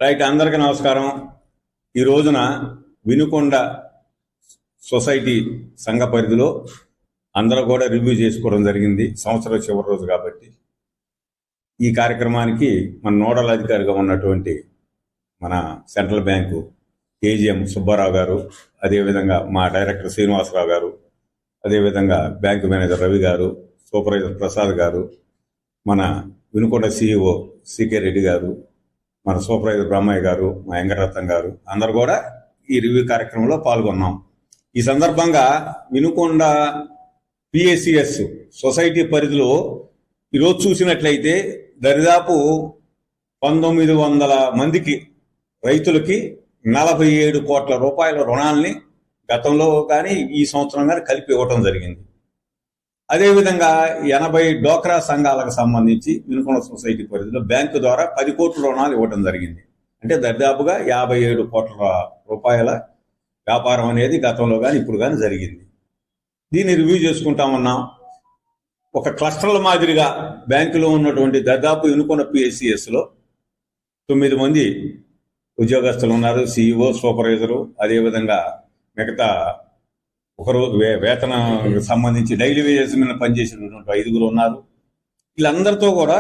Right, అందరికీ నమస్కారం. ఈ రోజున వినుకొండ సొసైటీ సంఘ పరిధిలో అందరూ కూడా రివ్యూ చేసుకోవడం జరిగింది. సంవత్సరం చివరి రోజు కాబట్టి ఈ కార్యక్రమానికి మన నోడల్ అధికారిగా ఉన్నటువంటి మన సెంట్రల్ బ్యాంకు ఏజీఎం సుబ్బారావు గారు, అదేవిధంగా మా డైరెక్టర్ శ్రీనివాసరావు గారు, అదేవిధంగా బ్యాంకు మేనేజర్ రవి గారు, సూపర్వైజర్ ప్రసాద్ గారు, మన వినుకొండ సిఇఓ సికే రెడ్డి గారు, మన సూపర్వైజర్ బ్రహ్మయ్య గారు, మా వెంకటరత్నం గారు అందరు కూడా ఈ రివ్యూ కార్యక్రమంలో పాల్గొన్నాం. ఈ సందర్భంగా వినుకొండ పిఎస్సిఎస్ సొసైటీ పరిధిలో ఈరోజు చూసినట్లయితే దరిదాపు 1900 మందికి రైతులకి 47 కోట్ల రూపాయల రుణాలని గతంలో కానీ ఈ సంవత్సరం కానీ కలిపి ఇవ్వటం జరిగింది. అదేవిధంగా 80 డోక్రా సంఘాలకు సంబంధించి వినుకొండ సొసైటీ పరిధిలో బ్యాంకు ద్వారా 10 కోట్ల రుణాలు ఇవ్వడం జరిగింది. అంటే దరిదాపుగా 57 కోట్ల రూపాయల వ్యాపారం అనేది గతంలో కానీ ఇప్పుడు కానీ జరిగింది. దీన్ని రివ్యూ చేసుకుంటామన్నాం. ఒక క్లస్టర్ల మాదిరిగా బ్యాంకులో ఉన్నటువంటి దాదాపు వినుకొండ పిఎస్సిఎస్లో 9 మంది ఉద్యోగస్తులు ఉన్నారు. సిఇఓ, సూపర్వైజరు, అదేవిధంగా మిగతా ఒకరు వేతనం సంబంధించి డైలీ వేజెస్ మీద పనిచేసినటువంటి 5 ఉన్నారు. వీళ్ళందరితో కూడా